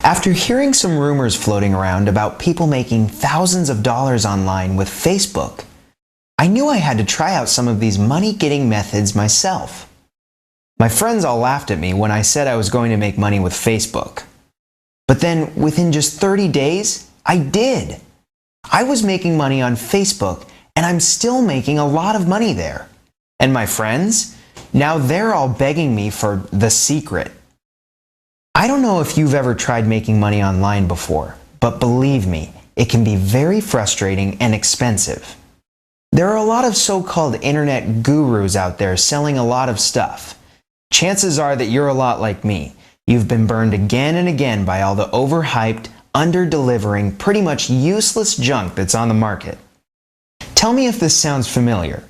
After hearing some rumors floating around about people making thousands of dollars online with Facebook, I knew I had to try out some of these money-getting methods myself. My friends all laughed at me when I said I was going to make money with Facebook. But then, within just 30 days, I did. I was making money on Facebook, and I'm still making a lot of money there. And my friends? Now they're all begging me for the secret. I don't know if you've ever tried making money online before, but believe me, it can be very frustrating and expensive. There are a lot of so-called internet gurus out there selling a lot of stuff. Chances are that you're a lot like me. You've been burned again and again by all the overhyped, under-delivering, pretty much useless junk that's on the market. Tell me if this sounds familiar.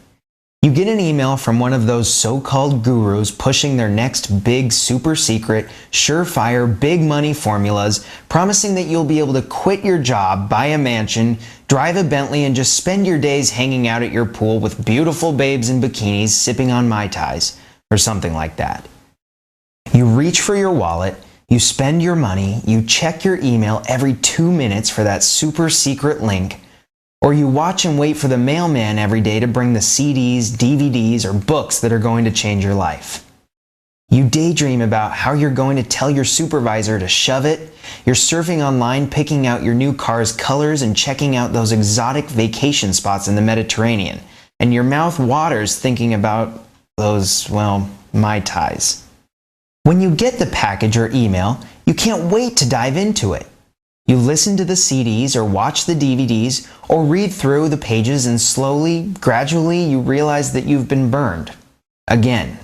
You get an email from one of those so-called gurus pushing their next big, super secret, surefire, big money formulas, promising that you'll be able to quit your job, buy a mansion, drive a Bentley, and just spend your days hanging out at your pool with beautiful babes in bikinis sipping on Mai Tais, or something like that. You reach for your wallet, you spend your money, you check your email every 2 minutes for that super secret link, or you watch and wait for the mailman every day to bring the CDs, DVDs, or books that are going to change your life. You daydream about how you're going to tell your supervisor to shove it. You're surfing online, picking out your new car's colors and checking out those exotic vacation spots in the Mediterranean. And your mouth waters thinking about those, well, Mai Tais. When you get the package or email, you can't wait to dive into it. You listen to the CDs or watch the DVDs or read through the pages, and slowly, gradually, you realize that you've been burned. Again.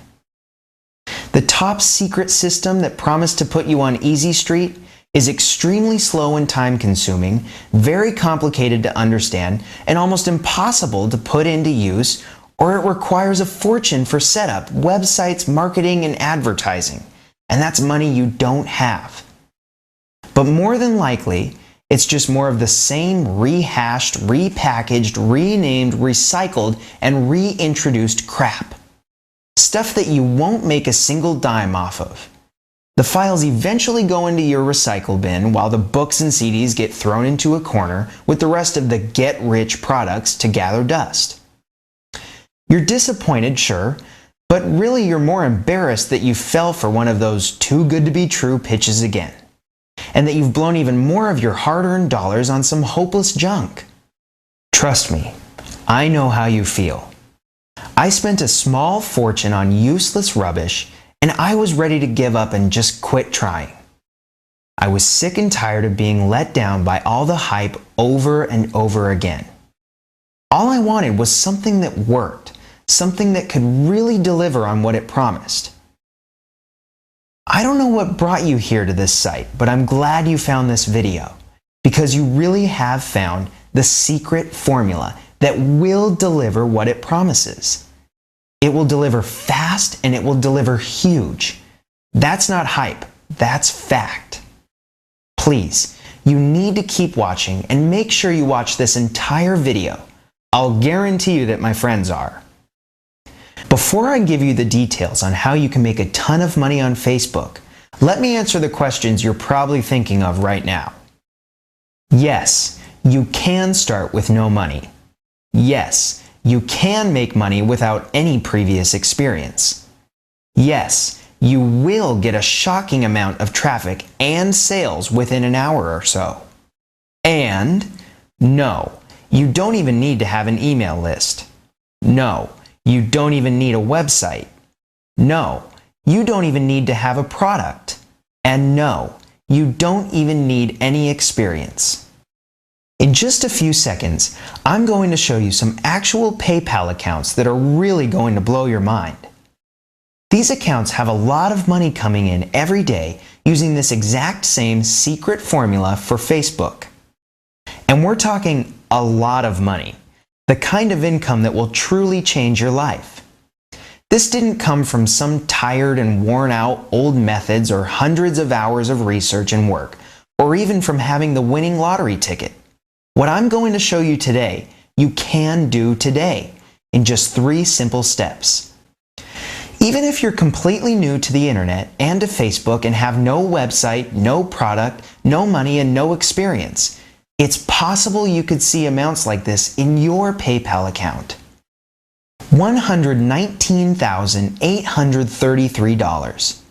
The top secret system that promised to put you on Easy Street is extremely slow and time-consuming, very complicated to understand, and almost impossible to put into use, or it requires a fortune for setup, websites, marketing, and advertising. And that's money you don't have. But more than likely, it's just more of the same rehashed, repackaged, renamed, recycled, and reintroduced crap. Stuff that you won't make a single dime off of. The files eventually go into your recycle bin while the books and CDs get thrown into a corner with the rest of the get-rich products to gather dust. You're disappointed, sure, but really you're more embarrassed that you fell for one of those too-good-to-be-true pitches again, and that you've blown even more of your hard-earned dollars on some hopeless junk. Trust me, I know how you feel. I spent a small fortune on useless rubbish, and I was ready to give up and just quit trying. I was sick and tired of being let down by all the hype over and over again. All I wanted was something that worked, something that could really deliver on what it promised. I don't know what brought you here to this site, but I'm glad you found this video, because you really have found the secret formula that will deliver what it promises. It will deliver fast and it will deliver huge. That's not hype, that's fact. Please, you need to keep watching and make sure you watch this entire video. I'll guarantee you that my friends are. Before I give you the details on how you can make a ton of money on Facebook, let me answer the questions you're probably thinking of right now. Yes, you can start with no money. Yes, you can make money without any previous experience. Yes, you will get a shocking amount of traffic and sales within an hour or so. And no, you don't even need to have an email list. No, you don't even need a website. No, you don't even need to have a product. And no, you don't even need any experience. In just a few seconds, I'm going to show you some actual PayPal accounts that are really going to blow your mind. These accounts have a lot of money coming in every day using this exact same secret formula for Facebook. And we're talking a lot of money, the kind of income that will truly change your life. This didn't come from some tired and worn out old methods or hundreds of hours of research and work, or even from having the winning lottery ticket. What I'm going to show you today, you can do today in just 3 simple steps. Even if you're completely new to the internet and to Facebook and have no website, no product, no money, and no experience, it's possible you could see amounts like this in your PayPal account. $119,833.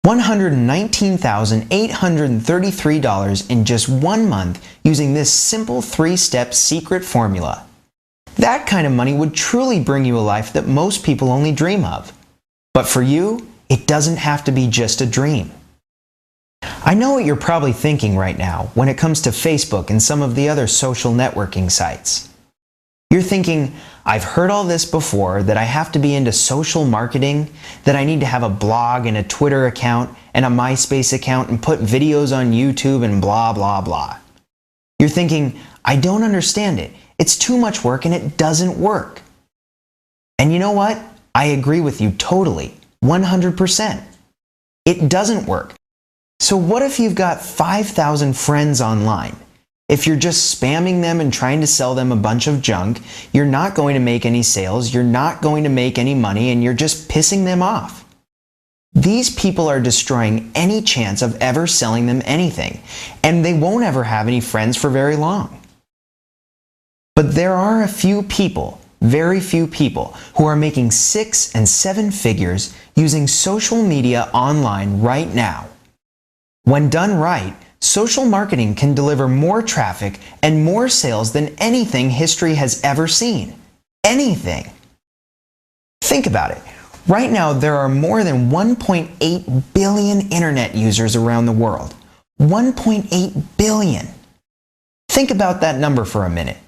$119,833 in just 1 month using this simple 3-step secret formula. That kind of money would truly bring you a life that most people only dream of. But for you, it doesn't have to be just a dream. I know what you're probably thinking right now when it comes to Facebook and some of the other social networking sites. You're thinking, I've heard all this before, that I have to be into social marketing, that I need to have a blog and a Twitter account and a MySpace account and put videos on YouTube and blah, blah, blah. You're thinking, I don't understand it. It's too much work and it doesn't work. And you know what? I agree with you totally, 100%. It doesn't work. So what if you've got 5,000 friends online? If you're just spamming them and trying to sell them a bunch of junk, you're not going to make any sales, you're not going to make any money, and you're just pissing them off. These people are destroying any chance of ever selling them anything, and they won't ever have any friends for very long. But there are a few people, very few people, who are making 6 and 7 figures using social media online right now. When done right, social marketing can deliver more traffic and more sales than anything history has ever seen. Anything. Think about it. Right now, there are more than 1.8 billion internet users around the world. 1.8 billion. Think about that number for a minute.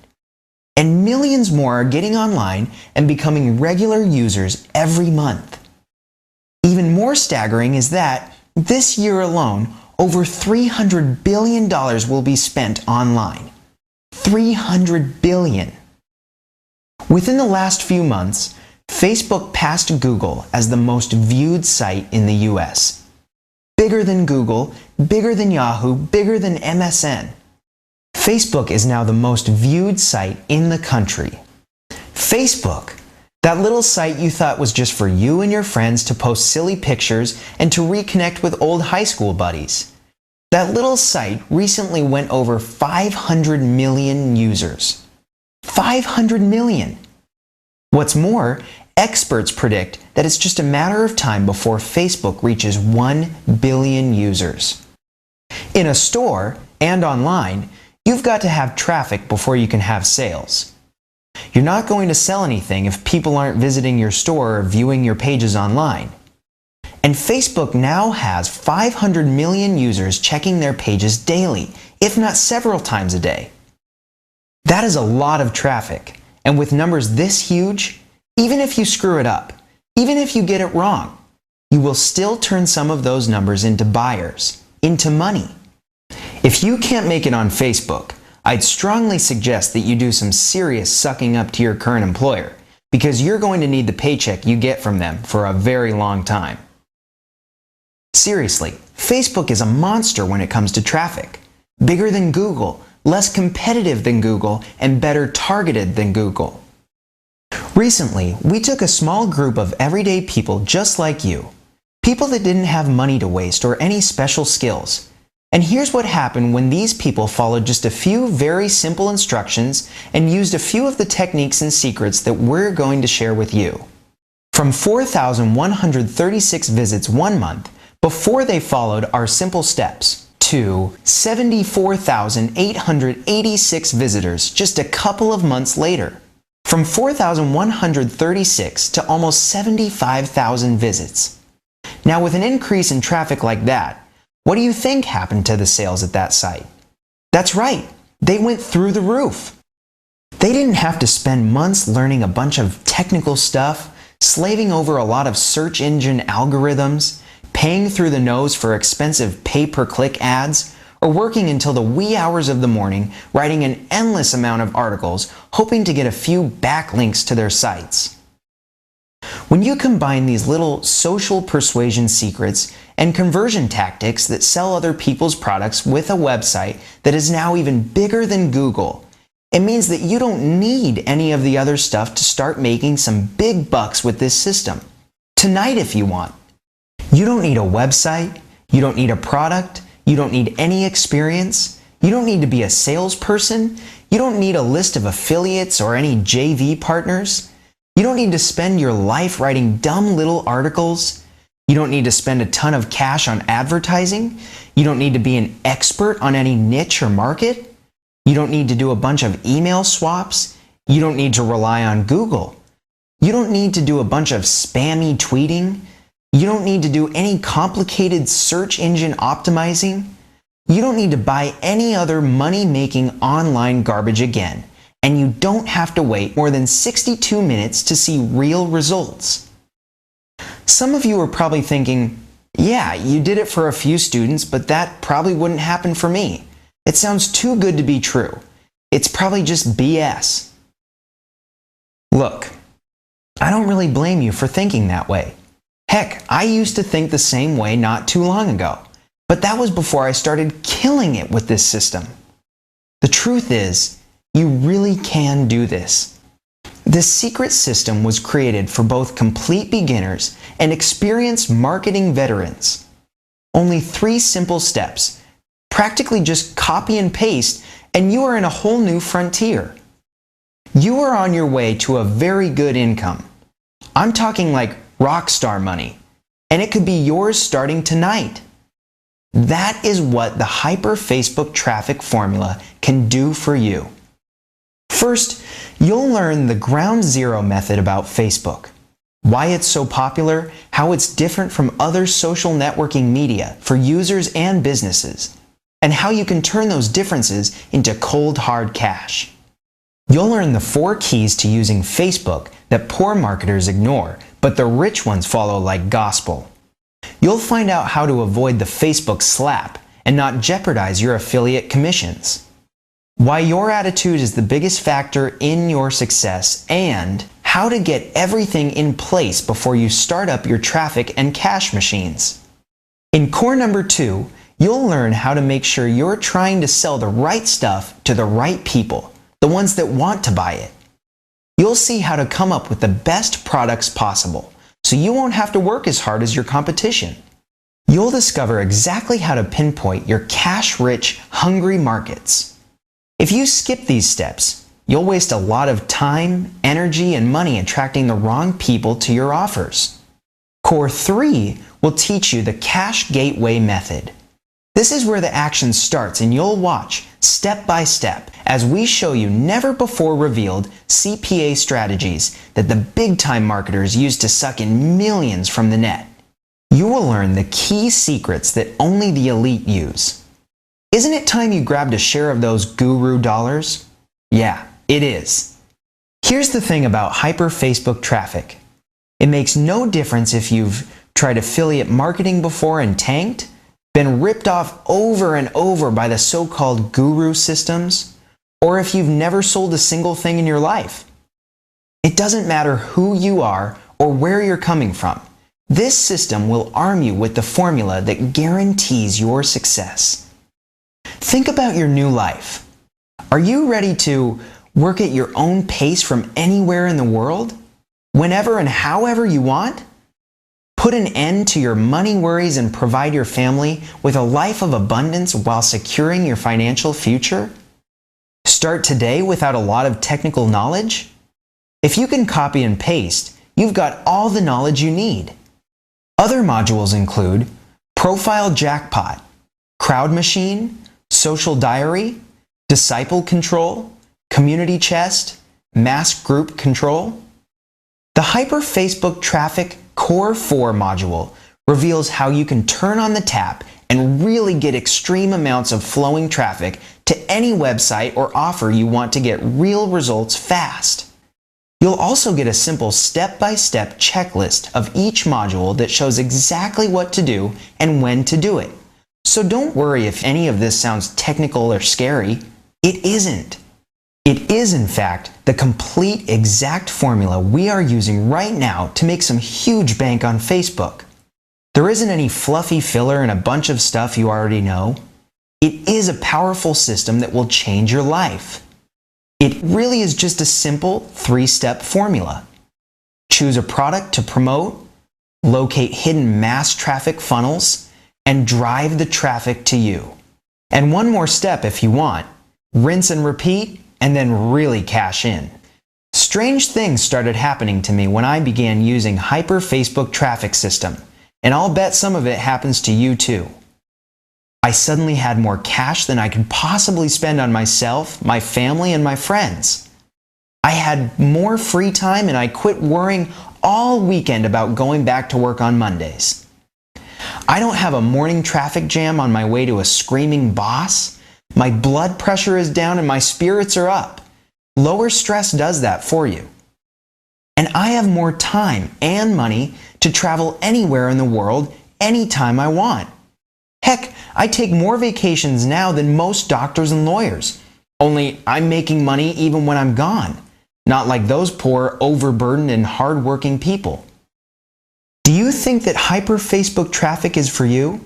And millions more are getting online and becoming regular users every month. Even more staggering is that, this year alone, over $300 billion will be spent online. $300 billion. Within the last few months, Facebook passed Google as the most viewed site in the US. Bigger than Google, bigger than Yahoo, bigger than MSN. Facebook is now the most viewed site in the country. Facebook, that little site you thought was just for you and your friends to post silly pictures and to reconnect with old high school buddies. That little site recently went over 500 million users. 500 million! What's more, experts predict that it's just a matter of time before Facebook reaches 1 billion users. In a store and online, you've got to have traffic before you can have sales. You're not going to sell anything if people aren't visiting your store or viewing your pages online. And Facebook now has 500 million users checking their pages daily, if not several times a day. That is a lot of traffic, and with numbers this huge, even if you screw it up, even if you get it wrong, you will still turn some of those numbers into buyers, into money. If you can't make it on Facebook, I'd strongly suggest that you do some serious sucking up to your current employer, because you're going to need the paycheck you get from them for a very long time. Seriously, Facebook is a monster when it comes to traffic. Bigger than Google, less competitive than Google, and better targeted than Google. Recently, we took a small group of everyday people just like you. People that didn't have money to waste or any special skills. And here's what happened when these people followed just a few very simple instructions and used a few of the techniques and secrets that we're going to share with you. From 4,136 visits 1 month, before they followed our simple steps, to 74,886 visitors just a couple of months later. From 4,136 to almost 75,000 visits. Now with an increase in traffic like that, what do you think happened to the sales at that site? That's right, they went through the roof. They didn't have to spend months learning a bunch of technical stuff, slaving over a lot of search engine algorithms, paying through the nose for expensive pay-per-click ads, or working until the wee hours of the morning writing an endless amount of articles hoping to get a few backlinks to their sites. When you combine these little social persuasion secrets and conversion tactics that sell other people's products with a website that is now even bigger than Google, it means that you don't need any of the other stuff to start making some big bucks with this system. tonight if you want. You don't need a website, you don't need a product, you don't need any experience, you don't need to be a salesperson, you don't need a list of affiliates or any JV partners. You don't need to spend your life writing dumb little articles. You don't need to spend a ton of cash on advertising. You don't need to be an expert on any niche or market. You don't need to do a bunch of email swaps. You don't need to rely on Google. You don't need to do a bunch of spammy tweeting. You don't need to do any complicated search engine optimizing. You don't need to buy any other money-making online garbage again. And you don't have to wait more than 62 minutes to see real results. Some of you are probably thinking, yeah, you did it for a few students, but that probably wouldn't happen for me. It sounds too good to be true. It's probably just BS. Look, I don't really blame you for thinking that way. Heck, I used to think the same way not too long ago, but that was before I started killing it with this system. The truth is, you really can do this. This secret system was created for both complete beginners and experienced marketing veterans. Only 3 simple steps. Practically just copy and paste, and you are in a whole new frontier. You are on your way to a very good income. I'm talking like rock star money, and it could be yours starting tonight. That is what the Hyper Facebook Traffic Formula can do for you. First, you'll learn the ground zero method about Facebook, why it's so popular, how it's different from other social networking media for users and businesses, and how you can turn those differences into cold hard cash. You'll learn the 4 keys to using Facebook that poor marketers ignore, but the rich ones follow like gospel. You'll find out how to avoid the Facebook slap and not jeopardize your affiliate commissions, why your attitude is the biggest factor in your success, and how to get everything in place before you start up your traffic and cash machines. In core number 2, you'll learn how to make sure you're trying to sell the right stuff to the right people, the ones that want to buy it. You'll see how to come up with the best products possible, so you won't have to work as hard as your competition. You'll discover exactly how to pinpoint your cash-rich, hungry markets. If you skip these steps, you'll waste a lot of time, energy, and money attracting the wrong people to your offers. Core 3 will teach you the Cash Gateway method. This is where the action starts, and you'll watch step by step as we show you never before revealed CPA strategies that the big-time marketers use to suck in millions from the net. You will learn the key secrets that only the elite use. Isn't it time you grabbed a share of those guru dollars? Yeah, it is. Here's the thing about Hyper Facebook Traffic. It makes no difference if you've tried affiliate marketing before and tanked, been ripped off over and over by the so-called guru systems, or if you've never sold a single thing in your life. It doesn't matter who you are or where you're coming from. This system will arm you with the formula that guarantees your success. Think about your new life. Are you ready to work at your own pace from anywhere in the world? Whenever and however you want? Put an end to your money worries and provide your family with a life of abundance while securing your financial future? Start today without a lot of technical knowledge? If you can copy and paste, you've got all the knowledge you need. Other modules include Profile Jackpot, Crowd Machine, Social Diary, Disciple Control, Community Chest, Mass Group Control. The Hyper Facebook Traffic Core 4 module reveals how you can turn on the tap and really get extreme amounts of flowing traffic to any website or offer you want to get real results fast. You'll also get a simple step-by-step checklist of each module that shows exactly what to do and when to do it. So don't worry if any of this sounds technical or scary. It isn't. It is, in fact, the complete exact formula we are using right now to make some huge bank on Facebook. There isn't any fluffy filler and a bunch of stuff you already know. It is a powerful system that will change your life. It really is just a simple 3-step formula. Choose a product to promote, locate hidden mass traffic funnels, and drive the traffic to you. And one more step if you want. Rinse and repeat, and then really cash in. Strange things started happening to me when I began using Hyper Facebook Traffic System, and I'll bet some of it happens to you too. I suddenly had more cash than I could possibly spend on myself, my family, and my friends. I had more free time and I quit worrying all weekend about going back to work on Mondays. I don't have a morning traffic jam on my way to a screaming boss. My blood pressure is down and my spirits are up. Lower stress does that for you. And I have more time and money to travel anywhere in the world anytime I want. Heck, I take more vacations now than most doctors and lawyers. Only I'm making money even when I'm gone. Not like those poor, overburdened, and hardworking people. Do you think that Hyper Facebook Traffic is for you?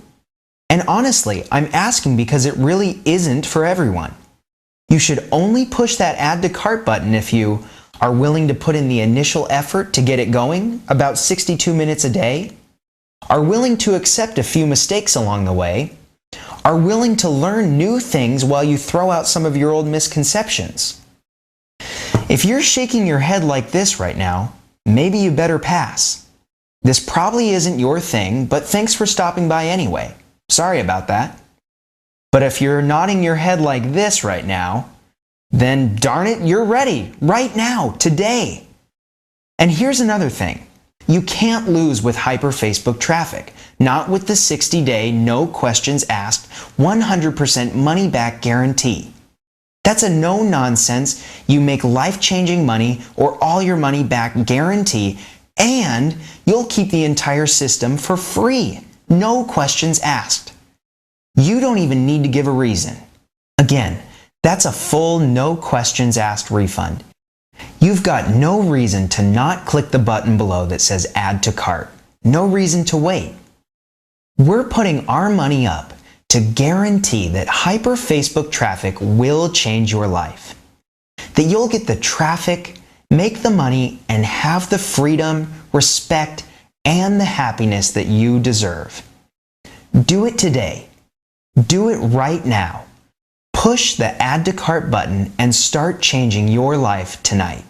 And honestly, I'm asking because it really isn't for everyone. You should only push that Add to Cart button if you are willing to put in the initial effort to get it going, about 62 minutes a day, are willing to accept a few mistakes along the way, are willing to learn new things while you throw out some of your old misconceptions. If you're shaking your head like this right now, maybe you better pass. This probably isn't your thing, but thanks for stopping by anyway. Sorry about that. But if you're nodding your head like this right now, then darn it, you're ready right now, today. And here's another thing. You can't lose with Hyper Facebook Traffic, not with the 60-day, no questions asked, 100% money back guarantee. That's a no-nonsense, you make life-changing money or all your money back guarantee, and you'll keep the entire system for free, no questions asked. You don't even need to give a reason. Again, that's a full no questions asked refund. You've got no reason to not click the button below that says Add to Cart. No reason to wait. We're putting our money up to guarantee that Hyper Facebook Traffic will change your life. That you'll get the traffic, make the money, and have the freedom, respect, and the happiness that you deserve. Do it today. Do it right now. Push the Add to Cart button and start changing your life tonight.